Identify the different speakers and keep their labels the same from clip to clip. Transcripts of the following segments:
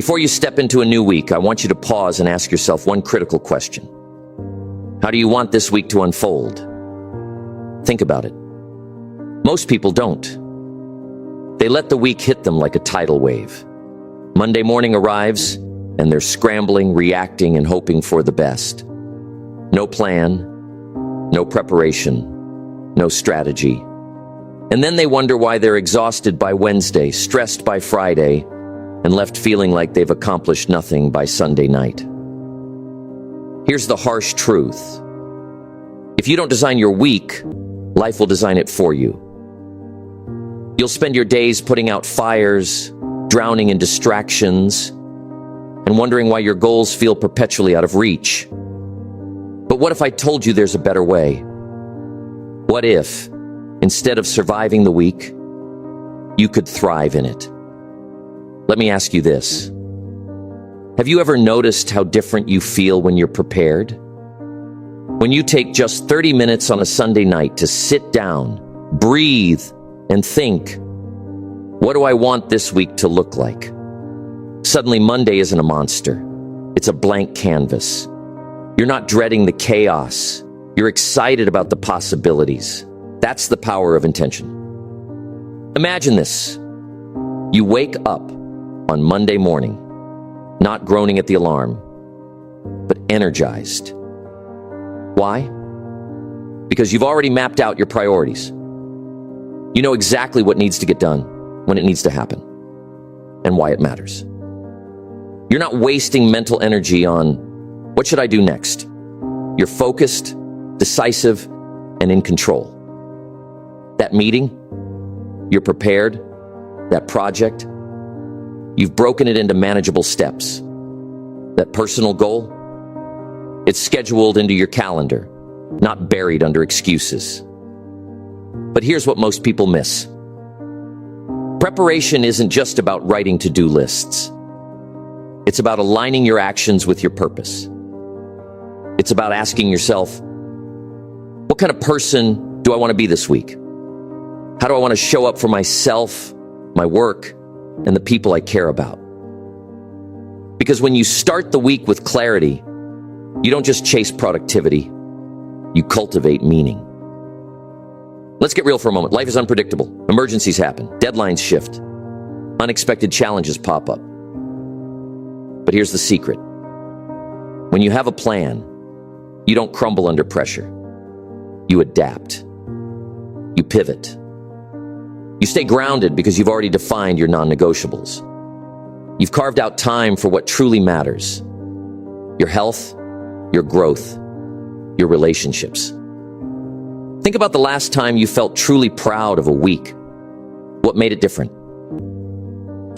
Speaker 1: Before you step into a new week, I want you to pause and ask yourself one critical question. How do you want this week to unfold? Think about it. Most people don't. They let the week hit them like a tidal wave. Monday morning arrives, and they're scrambling, reacting, and hoping for the best. No plan, no preparation, no strategy. And then they wonder why they're exhausted by Wednesday, stressed by Friday, and left feeling like they've accomplished nothing by Sunday night. Here's the harsh truth. If you don't design your week, life will design it for you. You'll spend your days putting out fires, drowning in distractions, and wondering why your goals feel perpetually out of reach. But what if I told you there's a better way? What if, instead of surviving the week, you could thrive in it? Let me ask you this. Have you ever noticed how different you feel when you're prepared? When you take just 30 minutes on a Sunday night to sit down, breathe, and think, what do I want this week to look like? Suddenly, Monday isn't a monster. It's a blank canvas. You're not dreading the chaos. You're excited about the possibilities. That's the power of intention. Imagine this. You wake up on Monday morning, not groaning at the alarm, but energized. Why? Because you've already mapped out your priorities. You know exactly what needs to get done, when it needs to happen, and why it matters. You're not wasting mental energy on, what should I do next? You're focused, decisive, and in control. That meeting, you're prepared. That project, you've broken it into manageable steps. That personal goal, it's scheduled into your calendar, not buried under excuses. But here's what most people miss. Preparation isn't just about writing to-do lists. It's about aligning your actions with your purpose. It's about asking yourself, what kind of person do I want to be this week? How do I want to show up for myself, my work, and the people I care about? Because when you start the week with clarity, you don't just chase productivity, you cultivate meaning. Let's get real for a moment. Life is unpredictable. Emergencies happen. Deadlines shift. Unexpected challenges pop up. But here's the secret. When you have a plan, you don't crumble under pressure. You adapt. You pivot. You stay grounded because you've already defined your non-negotiables. You've carved out time for what truly matters. Your health, your growth, your relationships. Think about the last time you felt truly proud of a week. What made it different?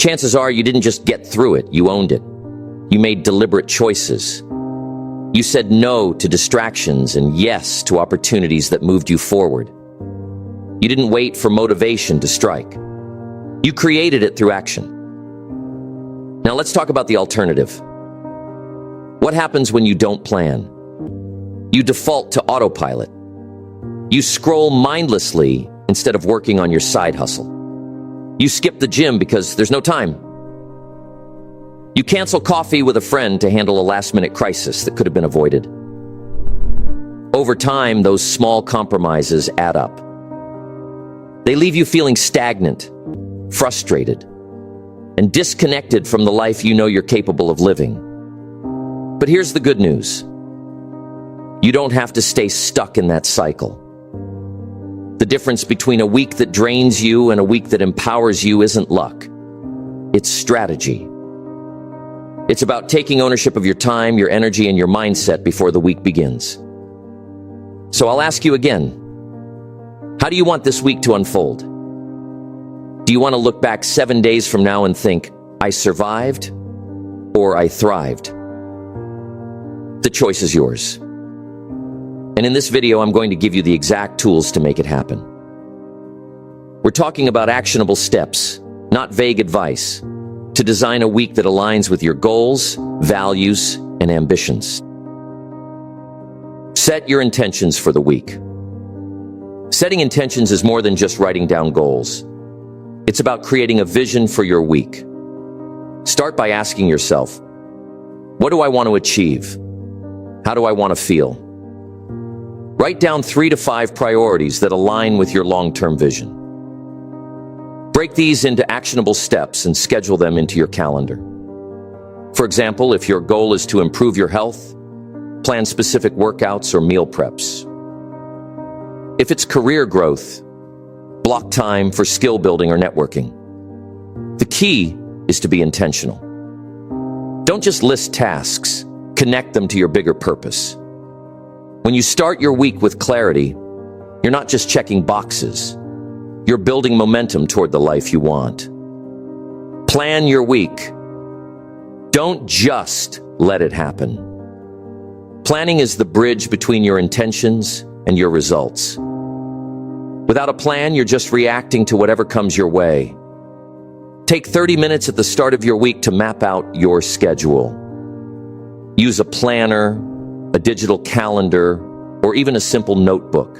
Speaker 1: Chances are you didn't just get through it, you owned it. You made deliberate choices. You said no to distractions and yes to opportunities that moved you forward. You didn't wait for motivation to strike. You created it through action. Now let's talk about the alternative. What happens when you don't plan? You default to autopilot. You scroll mindlessly instead of working on your side hustle. You skip the gym because there's no time. You cancel coffee with a friend to handle a last-minute crisis that could have been avoided. Over time, those small compromises add up. They leave you feeling stagnant, frustrated, and disconnected from the life you know you're capable of living. But here's the good news. You don't have to stay stuck in that cycle. The difference between a week that drains you and a week that empowers you isn't luck. It's strategy. It's about taking ownership of your time, your energy, and your mindset before the week begins. So I'll ask you again, how do you want this week to unfold? Do you want to look back 7 days from now and think, I survived or I thrived? The choice is yours. And in this video, I'm going to give you the exact tools to make it happen. We're talking about actionable steps, not vague advice, to design a week that aligns with your goals, values, and ambitions. Set your intentions for the week. Setting intentions is more than just writing down goals. It's about creating a vision for your week. Start by asking yourself, what do I want to achieve? How do I want to feel? Write down 3 to 5 priorities that align with your long-term vision. Break these into actionable steps and schedule them into your calendar. For example, if your goal is to improve your health, plan specific workouts or meal preps. If it's career growth, block time for skill building or networking. The key is to be intentional. Don't just list tasks, connect them to your bigger purpose. When you start your week with clarity, you're not just checking boxes. You're building momentum toward the life you want. Plan your week. Don't just let it happen. Planning is the bridge between your intentions and your results. Without a plan, you're just reacting to whatever comes your way. Take 30 minutes at the start of your week to map out your schedule. Use a planner, a digital calendar, or even a simple notebook.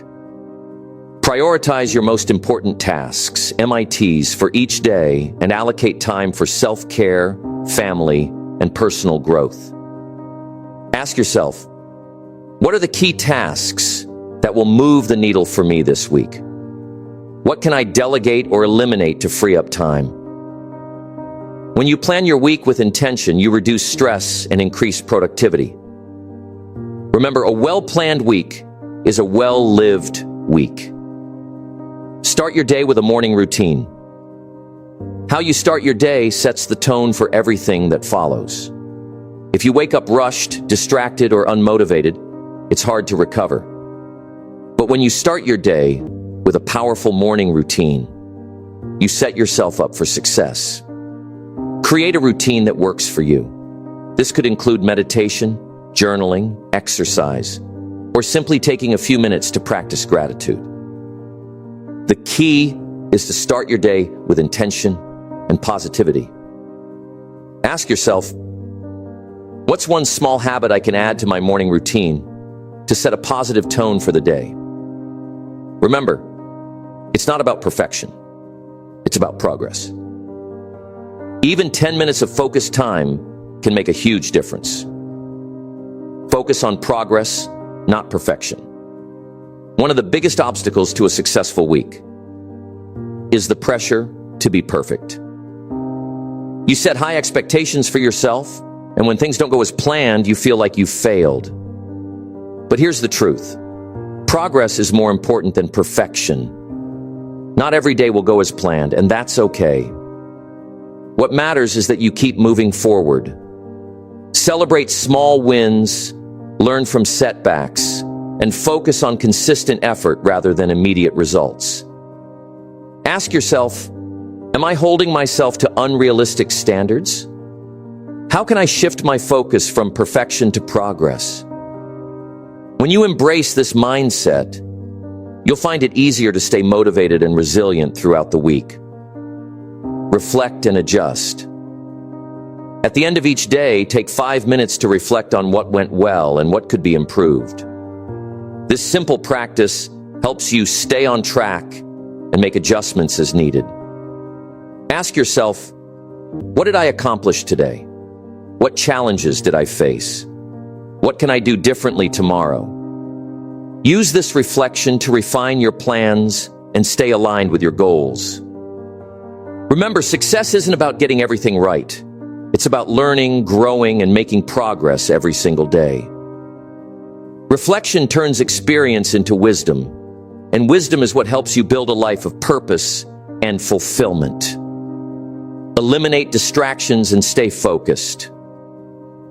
Speaker 1: Prioritize your most important tasks, MITs, for each day and allocate time for self-care, family, and personal growth. Ask yourself, what are the key tasks that will move the needle for me this week? What can I delegate or eliminate to free up time? When you plan your week with intention, you reduce stress and increase productivity. Remember, a well-planned week is a well-lived week. Start your day with a morning routine. How you start your day sets the tone for everything that follows. If you wake up rushed, distracted, or unmotivated, it's hard to recover. But when you start your day with a powerful morning routine, you set yourself up for success. Create a routine that works for you. This could include meditation, journaling, exercise, or simply taking a few minutes to practice gratitude. The key is to start your day with intention and positivity. Ask yourself, what's one small habit I can add to my morning routine to set a positive tone for the day? Remember, it's not about perfection. It's about progress. Even 10 minutes of focused time can make a huge difference. Focus on progress, not perfection. One of the biggest obstacles to a successful week is the pressure to be perfect. You set high expectations for yourself, and when things don't go as planned, you feel like you've failed. But here's the truth. Progress is more important than perfection. Not every day will go as planned, and that's okay. What matters is that you keep moving forward. Celebrate small wins, learn from setbacks, and focus on consistent effort rather than immediate results. Ask yourself, am I holding myself to unrealistic standards? How can I shift my focus from perfection to progress? When you embrace this mindset, you'll find it easier to stay motivated and resilient throughout the week. Reflect and adjust. At the end of each day, take 5 minutes to reflect on what went well and what could be improved. This simple practice helps you stay on track and make adjustments as needed. Ask yourself, what did I accomplish today? What challenges did I face? What can I do differently tomorrow? Use this reflection to refine your plans and stay aligned with your goals. Remember, success isn't about getting everything right. It's about learning, growing, and making progress every single day. Reflection turns experience into wisdom, and wisdom is what helps you build a life of purpose and fulfillment. Eliminate distractions and stay focused.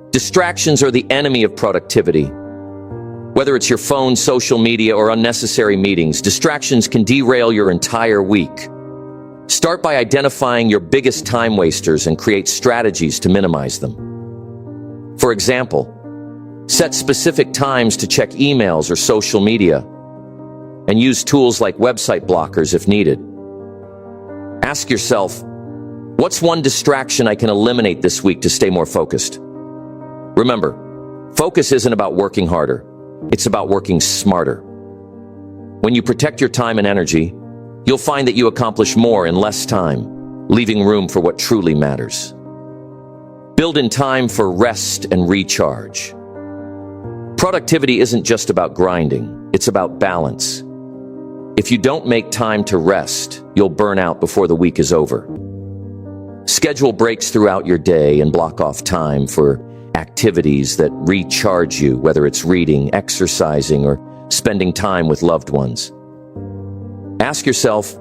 Speaker 1: Distractions are the enemy of productivity. Whether it's your phone, social media, or unnecessary meetings, distractions can derail your entire week. Start by identifying your biggest time wasters and create strategies to minimize them. For example, set specific times to check emails or social media, and use tools like website blockers if needed. Ask yourself, what's one distraction I can eliminate this week to stay more focused? Remember, focus isn't about working harder. It's about working smarter. When you protect your time and energy, you'll find that you accomplish more in less time, leaving room for what truly matters. Build in time for rest and recharge. Productivity isn't just about grinding, it's about balance. If you don't make time to rest, you'll burn out before the week is over. Schedule breaks throughout your day and block off time for activities that recharge you, whether it's reading, exercising, or spending time with loved ones. Ask yourself,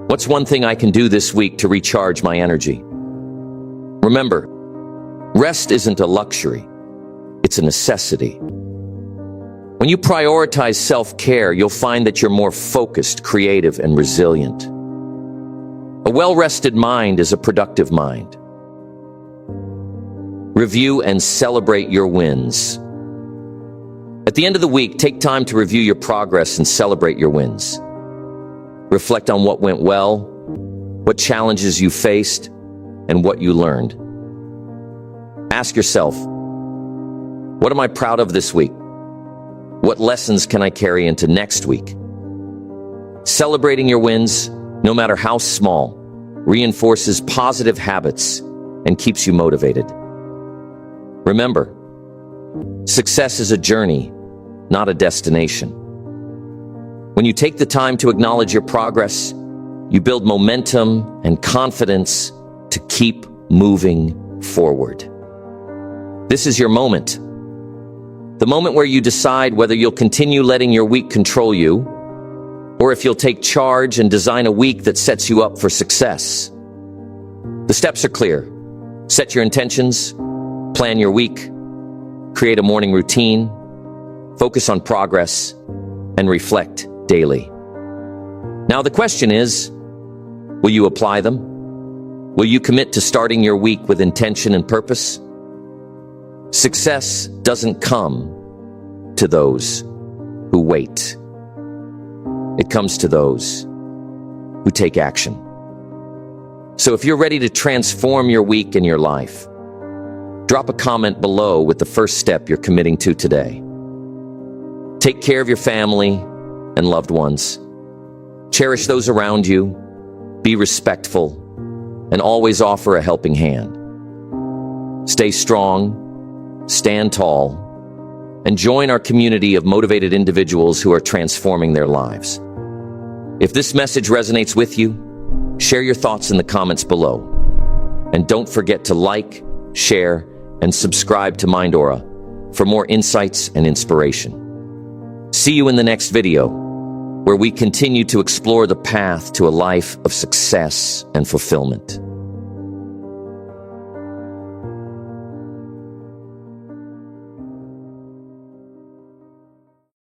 Speaker 1: what's one thing I can do this week to recharge my energy? Remember, rest isn't a luxury, it's a necessity. When you prioritize self-care, you'll find that you're more focused, creative, and resilient. A well-rested mind is a productive mind. Review and celebrate your wins. At the end of the week, take time to review your progress and celebrate your wins. Reflect on what went well, what challenges you faced, and what you learned. Ask yourself, what am I proud of this week? What lessons can I carry into next week? Celebrating your wins, no matter how small, reinforces positive habits and keeps you motivated. Remember, success is a journey, not a destination. When you take the time to acknowledge your progress, you build momentum and confidence to keep moving forward. This is your moment. The moment where you decide whether you'll continue letting your week control you, or if you'll take charge and design a week that sets you up for success. The steps are clear. Set your intentions, plan your week, create a morning routine, focus on progress, and reflect daily. Now the question is, will you apply them? Will you commit to starting your week with intention and purpose? Success doesn't come to those who wait. It comes to those who take action. So if you're ready to transform your week and your life, drop a comment below with the first step you're committing to today. Take care of your family and loved ones. Cherish those around you. Be respectful and always offer a helping hand. Stay strong, stand tall, and join our community of motivated individuals who are transforming their lives. If this message resonates with you, share your thoughts in the comments below. And don't forget to like, share, and subscribe to Mind Aura for more insights and inspiration. See you in the next video, where we continue to explore the path to a life of success and fulfillment.